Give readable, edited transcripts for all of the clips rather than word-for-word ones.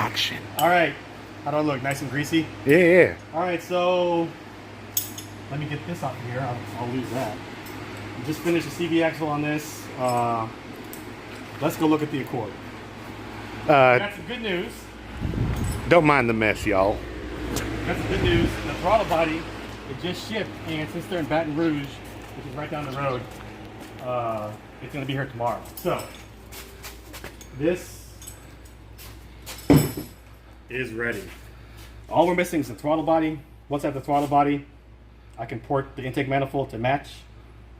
action. All right. How do I look? Nice and greasy? Yeah, yeah. All right, so let me get this off of here. I'll lose that. Just finished the CV axle on this. Let's go look at the Accord. Got some good news. Don't mind the mess, y'all. Got some good news. The throttle body, it just shipped, and since they're in Baton Rouge, which is right down the road, it's going to be here tomorrow. So, this is ready. All we're missing is the throttle body. Once I have the throttle body, I can port the intake manifold to match.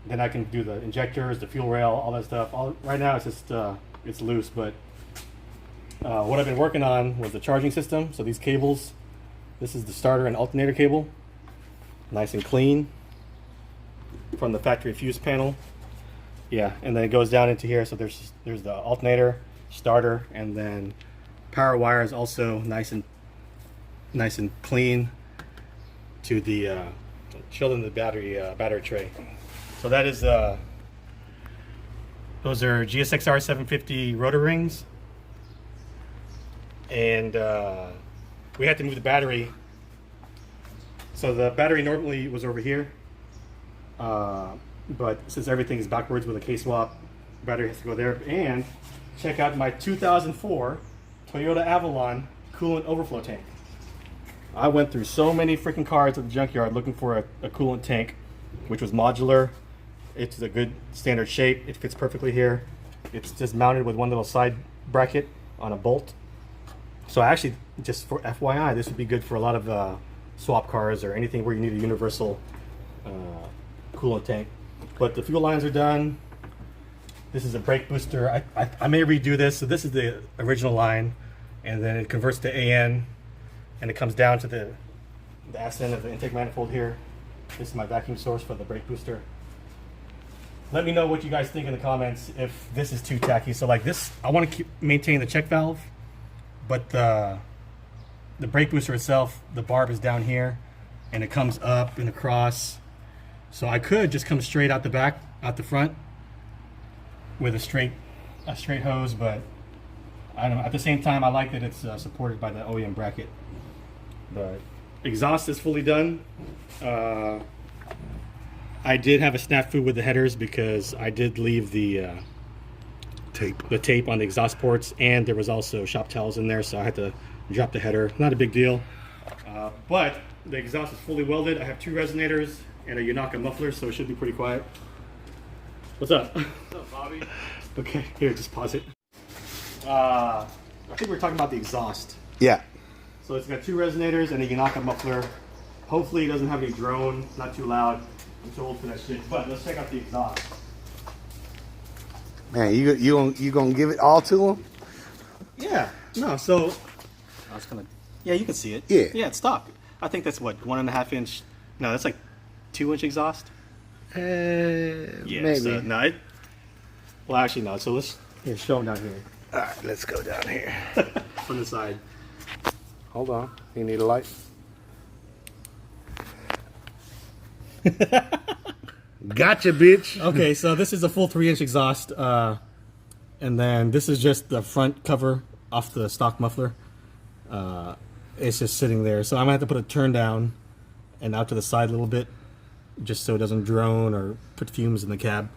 Then I can do the injectors, the fuel rail, all that stuff. Right now it's just it's loose, but what I've been working on was the charging system. So these cables, this is the starter and alternator cable, nice and clean from the factory fuse panel. Yeah, and then it goes down into here. So there's the alternator, starter, and then power wire is also nice and clean to the shielding the battery tray. So that is those are GSXR 750 rotor rings, and we had to move the battery. So the battery normally was over here, but since everything is backwards with a K-swap, battery has to go there. And check out my 2004 Toyota Avalon coolant overflow tank. I went through so many freaking cars at the junkyard looking for a coolant tank, which was modular. It's a good standard shape. It fits perfectly here. It's just mounted with one little side bracket on a bolt. So actually, just for FYI, this would be good for a lot of swap cars or anything where you need a universal coolant tank. But the fuel lines are done. This is a brake booster. I may redo this. So this is the original line, and then it converts to AN, and it comes down to the ass end of the intake manifold here. This is my vacuum source for the brake booster. Let me know what you guys think in the comments if this is too tacky. So like this, I want to maintain the check valve, but the brake booster itself, the barb is down here, and it comes up and across. So I could just come straight out the back, out the front, with a straight hose, but I don't know. At the same time, I like that it's supported by the OEM bracket. But exhaust is fully done. I did have a snafu with the headers because I did leave the tape on the exhaust ports, and there was also shop towels in there, so I had to drop the header. Not a big deal, but the exhaust is fully welded. I have 2 resonators and a Yonaka muffler, so it should be pretty quiet. What's up? What's up, Bobby? Okay, here, just pause it. I think we're talking about the exhaust. Yeah. So it's got 2 resonators and a Yonaka muffler. Hopefully it doesn't have any drone, not too loud. I'm too old for that shit. But let's check out the exhaust. Man, you gonna give it all to him? Yeah. No. So I was gonna. Yeah, you can see it. Yeah. Yeah, it's stock. I think that's what 1.5 inch. No, that's like 2-inch exhaust. Yeah. Maybe. So, no. Well, actually, no. So let's show them down here. All right, let's go down here. On the side. Hold on. You need a light? Gotcha, bitch. Okay, so this is a full 3-inch exhaust, and then this is just the front cover off the stock muffler. It's just sitting there, so I'm gonna have to put a turn down and out to the side a little bit, just so it doesn't drone or put fumes in the cab.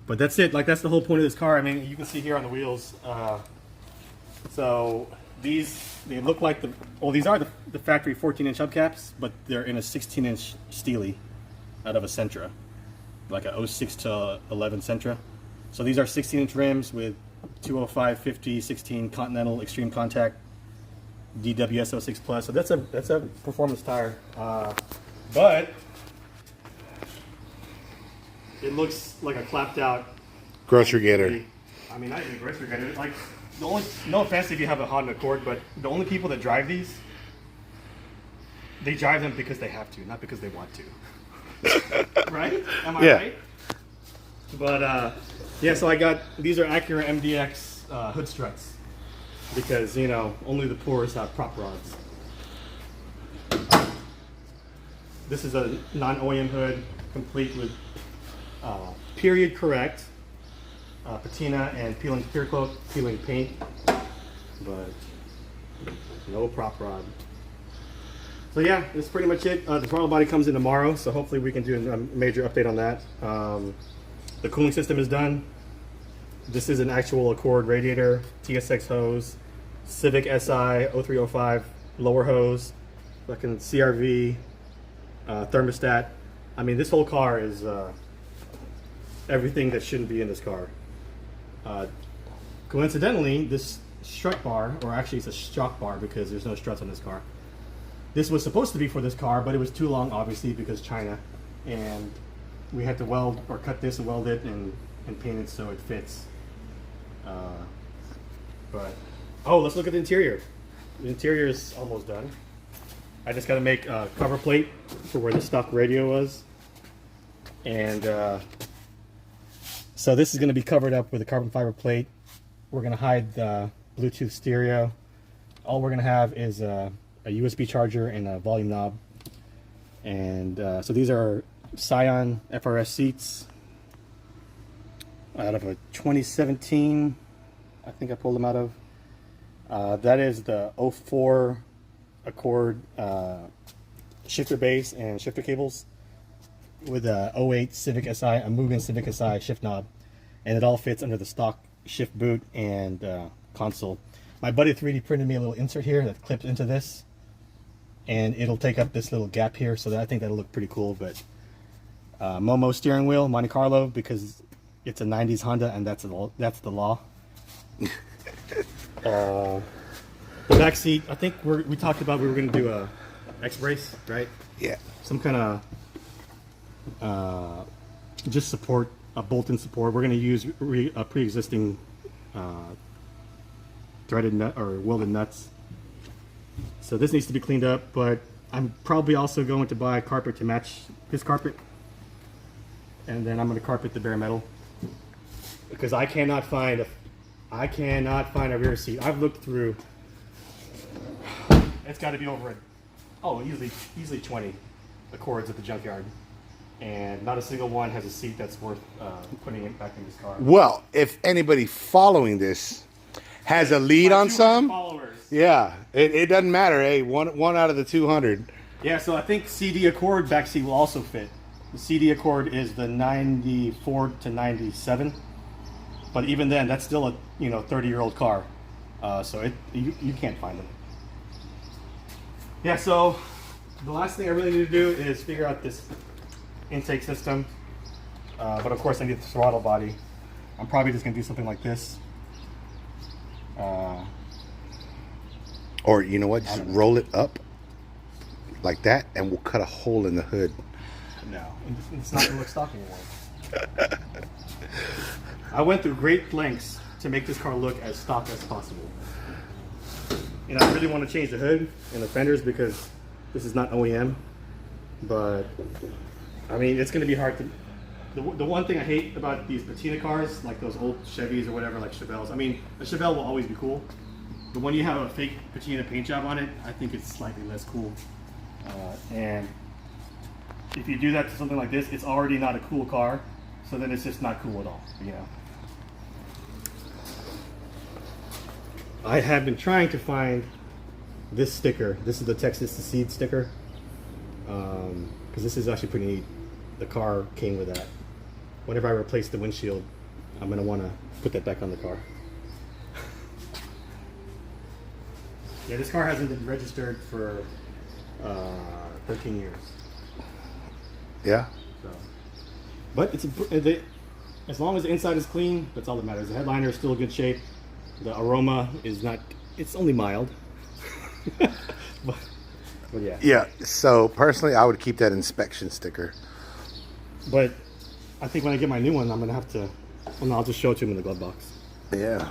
But that's it. Like, that's the whole point of this car. I mean, you can see here on the wheels. So they look like these are the factory 14-inch hubcaps, but they're in a 16-inch Steely out of a Sentra, like a 06 to 11 Sentra. So these are 16-inch rims with 205, 50, 16 Continental Extreme Contact DWS 06 Plus. So that's a performance tire, but it looks like a clapped out Grocery getter. I mean, not even a grocery getter. Like, no offense if you have a Honda Accord, but the only people that drive these, they drive them because they have to, not because they want to. Right? Am I right? But yeah, so these are Acura MDX hood struts because, you know, only the poorest have prop rods. This is a non-OEM hood, complete with period correct patina and peeling clear coat, peeling paint. But No prop rod. So yeah, that's pretty much it. The throttle body comes in tomorrow, so hopefully we can do a major update on that. The cooling system is done. This is an actual Accord radiator, TSX hose, Civic SI 0305 lower hose, fucking CRV, thermostat. I mean, this whole car is everything that shouldn't be in this car. Coincidentally, this strut bar, or actually it's a shock bar because there's no struts on this car. This was supposed to be for this car, but it was too long, obviously, because China. And we had to weld or cut this and weld it and paint it so it fits. But, oh, let's look at the interior. The interior is almost done. I just got to make a cover plate for where the stock radio was. And so this is going to be covered up with a carbon fiber plate. We're going to hide the Bluetooth stereo. All we're going to have is a USB charger and a volume knob. And so these are Scion FRS seats out of a 2017, I think I pulled them out of. That is the 04 Accord shifter base and shifter cables with a 08 Civic Si, a Mugen Civic Si shift knob. And it all fits under the stock shift boot and console. My buddy 3D printed me a little insert here that clips into this, and it'll take up this little gap here, so that I think that'll look pretty cool. But Momo steering wheel, Monte Carlo, because it's a 90s Honda and that's the law. The back seat, I think we talked about we were going to do a X-brace, right? Yeah. Some kind of just support, a bolt-in support. We're going to use a pre-existing threaded nut or welded nuts. So this needs to be cleaned up, but I'm probably also going to buy carpet to match this carpet. And then I'm going to carpet the bare metal because I cannot find a rear seat. I've looked through. It's got to be over easily 20 Accords at the junkyard, and not a single one has a seat that's worth putting it back in this car. Well, if anybody following this has a lead on some, followers. yeah, it doesn't matter. Hey, one out of the 200. Yeah, so I think CD Accord back seat will also fit. The CD Accord is the 94 to 97, but even then, that's still a 30-year-old car, so you can't find them. Yeah, so the last thing I really need to do is figure out this intake system, but of course I need the throttle body. I'm probably just gonna do something like this. Or you know what? Just roll it up like that, and we'll cut a hole in the hood. No, it's not gonna look stock anymore. I went through great lengths to make this car look as stock as possible. And I really want to change the hood and the fenders because this is not OEM. But I mean, it's going to be hard to. The one thing I hate about these patina cars, like those old Chevys or whatever, like Chevelles. I mean, a Chevelle will always be cool, but when you have a fake patina paint job on it, I think it's slightly less cool. And if you do that to something like this, it's already not a cool car, so then it's just not cool at all. I have been trying to find this sticker. This is the Texas Secede sticker, because this is actually pretty neat. The car came with that. Whenever I replace the windshield, I'm going to want to put that back on the car. Yeah, this car hasn't been registered for 13 years. Yeah. So, but as long as the inside is clean, that's all that matters. The headliner is still in good shape. The aroma is not, it's only mild. but yeah. Yeah, so personally, I would keep that inspection sticker. But I think when I get my new one, I'm going to have to, well, no, I'll just show it to him in the glove box. Yeah.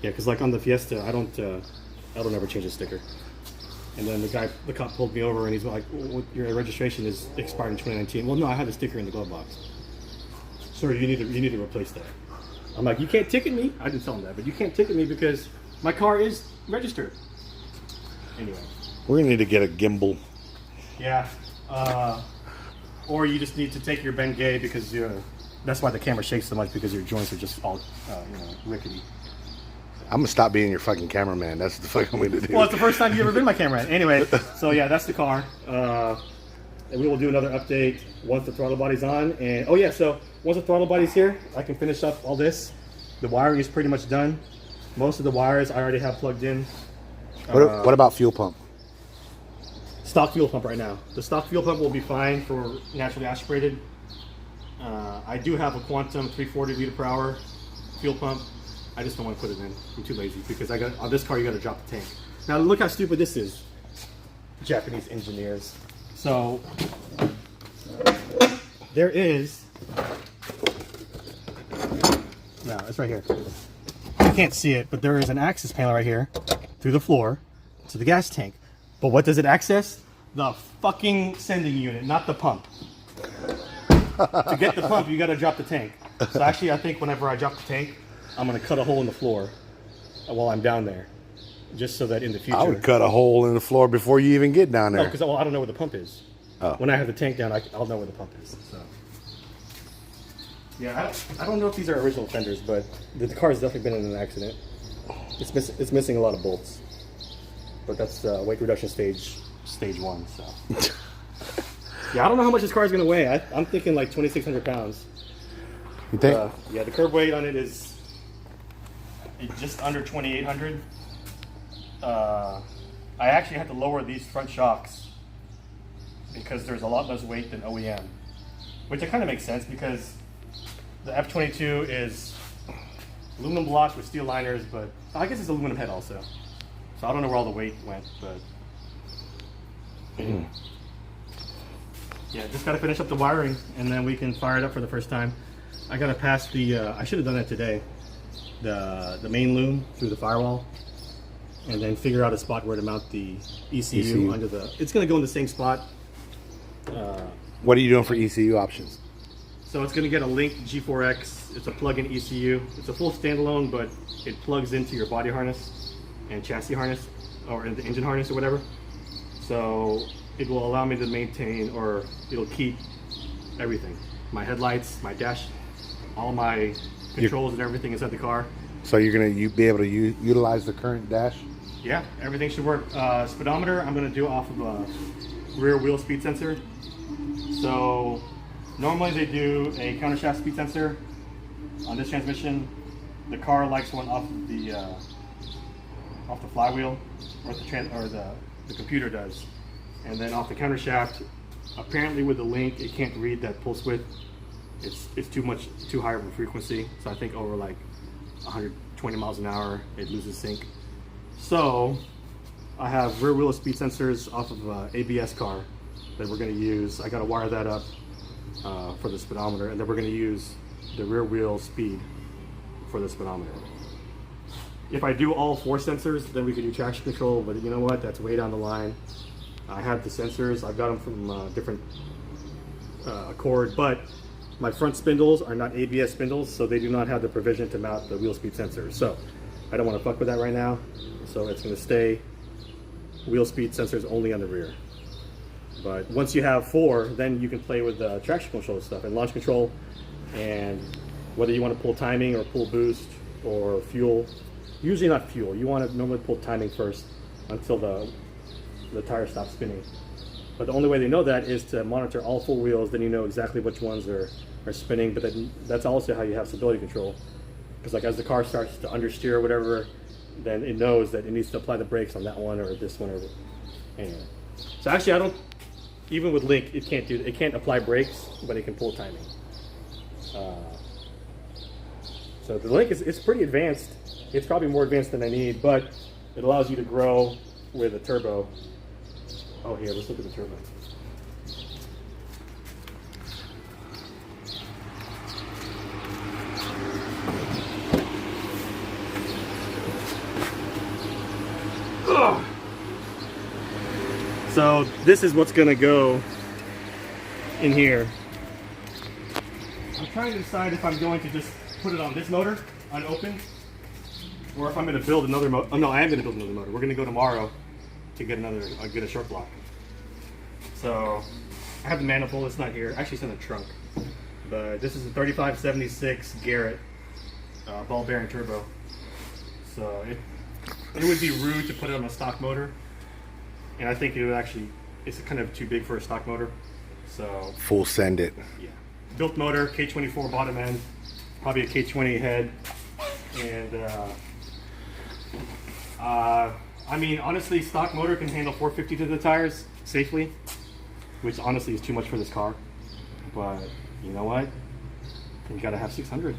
Yeah, because like on the Fiesta, I don't ever change the sticker. And then the cop pulled me over and he's like, well, your registration is expired in 2019. Well, no, I have the sticker in the glove box. Sir, you need to replace that. I'm like, you can't ticket me. I didn't tell him that, but you can't ticket me because my car is registered. Anyway. We're gonna need to get a gimbal. Yeah. Or you just need to take your Bengay because that's why the camera shakes so much, because your joints are just all rickety. I'm gonna stop being your fucking cameraman. That's the fucking way to do. Well, it's the first time you've ever been my cameraman. Anyway, so yeah, that's the car. And we will do another update once the throttle body's on. And oh yeah, so once the throttle body's here, I can finish up all this. The wiring is pretty much done. Most of the wires I already have plugged in. What about fuel pump? Stock fuel pump right now. The stock fuel pump will be fine for naturally aspirated. I do have a Quantum 340 liter per hour fuel pump. I just don't want to put it in. I'm too lazy because I got on this car you got to drop the tank. Now look how stupid this is. Japanese engineers. So there is. No, it's right here. You can't see it, but there is an access panel right here through the floor to the gas tank. But what does it access? The fucking sending unit, not the pump. To get the pump, you got to drop the tank. So actually, I think whenever I drop the tank, I'm going to cut a hole in the floor while I'm down there. Just so that in the future... I would cut a hole in the floor before you even get down there. No, because I don't know where the pump is. Oh. When I have the tank down, I'll know where the pump is. So. Yeah, I don't know if these are original fenders, but the car's definitely been in an accident. It's missing a lot of bolts. But that's weight reduction stage 1. So. Yeah, I don't know how much this car is going to weigh. I'm thinking like 2,600 pounds. You think? Yeah, the curb weight on it is just under 2,800. I actually had to lower these front shocks because there's a lot less weight than OEM, which it kind of makes sense because the F22 is aluminum block with steel liners, but I guess it's aluminum head also. So I don't know where all the weight went, but anyway. Yeah, just got to finish up the wiring and then we can fire it up for the first time. I got to pass the, I should have done that today, the main loom through the firewall and then figure out a spot where to mount the ECU under the, it's going to go in the same spot. What are you doing for ECU options? So it's going to get a Link G4X. It's a plug-in ECU. It's a full standalone, but it plugs into your body harness and chassis harness or the engine harness or whatever. So it will allow me to maintain, or it'll keep everything. My headlights, my dash, all my controls and everything inside the car. So you're going to be able to utilize the current dash? Yeah, everything should work. Speedometer, I'm going to do off of a rear wheel speed sensor. So normally they do a countershaft speed sensor on this transmission. The car likes one off of the flywheel, or the computer does. And then off the countershaft, apparently with the Link, it can't read that pulse width. It's too high of a frequency. So I think over like 120 miles an hour, it loses sync. So I have rear wheel speed sensors off of ABS car that we're going to use. I got to wire that up for the speedometer, and then we're going to use the rear wheel speed for the speedometer. If I do all 4 sensors, then we could do traction control, but you know what? That's way down the line. I have the sensors. I've got them from different Accord, but my front spindles are not ABS spindles, so they do not have the provision to mount the wheel speed sensors. So I don't want to fuck with that right now. So it's going to stay wheel speed sensors only on the rear. But once you have 4, then you can play with the traction control stuff and launch control, and whether you want to pull timing or pull boost or fuel. Usually not fuel. You want to normally pull timing first until the tire stops spinning. But the only way they know that is to monitor all 4 wheels, then you know exactly which ones are spinning. But that's also how you have stability control. Because like as the car starts to understeer or whatever, then it knows that it needs to apply the brakes on that one or this one or anyway. So actually even with Link, it can't apply brakes, but it can pull timing. So the Link it's pretty advanced. It's probably more advanced than I need, but it allows you to grow with a turbo. Oh, here, let's look at the turbo. Ugh. So this is what's gonna go in here. I'm trying to decide if I'm going to just put it on this motor, unopened, or if I'm going to build another motor. Oh no, I am going to build another motor. We're going to go tomorrow to get a short block. So I have the manifold. It's not here. Actually, it's in the trunk. But this is a 3576 Garrett ball bearing turbo. So it would be rude to put it on a stock motor, and I think it would actually, it's kind of too big for a stock motor. So Full send it. yeah, built motor, K24 bottom end, probably a K20 head, and I mean, honestly, stock motor can handle 450 to the tires safely, which honestly is too much for this car. But you know what? You gotta have 600.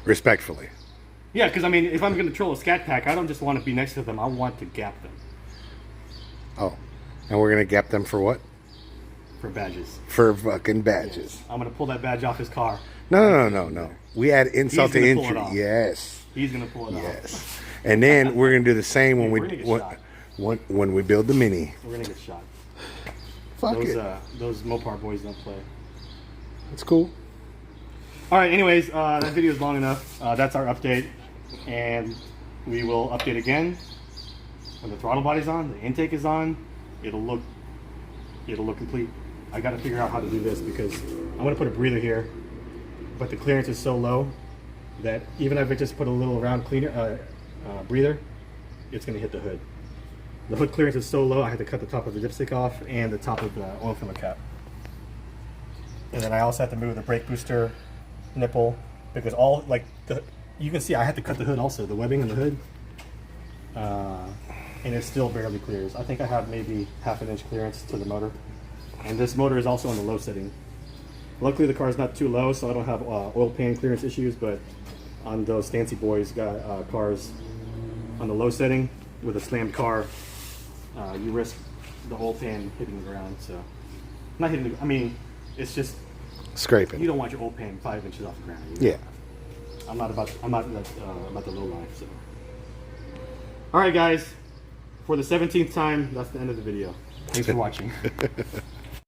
Respectfully. Yeah, because I mean, if I'm gonna troll a scat pack, I don't just want to be next to them. I want to gap them Oh. And we're going to gap them for what? for badges. For fucking badges. I'm gonna pull that badge off his car. No. We add insult to He's gonna pull it injury. off. Yes. He's gonna pull it off. Yes. And then we're going to do the same when We're gonna get when we build the Mini. We're gonna get shot. Fuck Those it. those Mopar boys don't play. It's cool. All right. Anyways, that video is long enough. That's our update, and we will update again when the throttle body's on, the intake is on. It'll look complete. I got to figure out how to do this because I'm gonna put a breather here, but the clearance is so low that even if I just put a little round cleaner breather, it's gonna hit the hood. The hood clearance is so low, I had to cut the top of the dipstick off and the top of the oil filler cap. And then I also had to move the brake booster nipple because you can see I had to cut the hood also, the webbing in the hood. And it still barely clears. I think I have maybe half an inch clearance to the motor. And this motor is also on the low setting. Luckily the car is not too low, so I don't have oil pan clearance issues, but on those fancy boys cars on the low setting with a slammed car, you risk the oil pan hitting the ground. So, not hitting I mean, it's just, Scraping. you don't want your oil pan 5 inches off the ground. Yeah. I'm not about the low life. So, all right, guys. For the 17th time, that's the end of the video. Thanks for watching.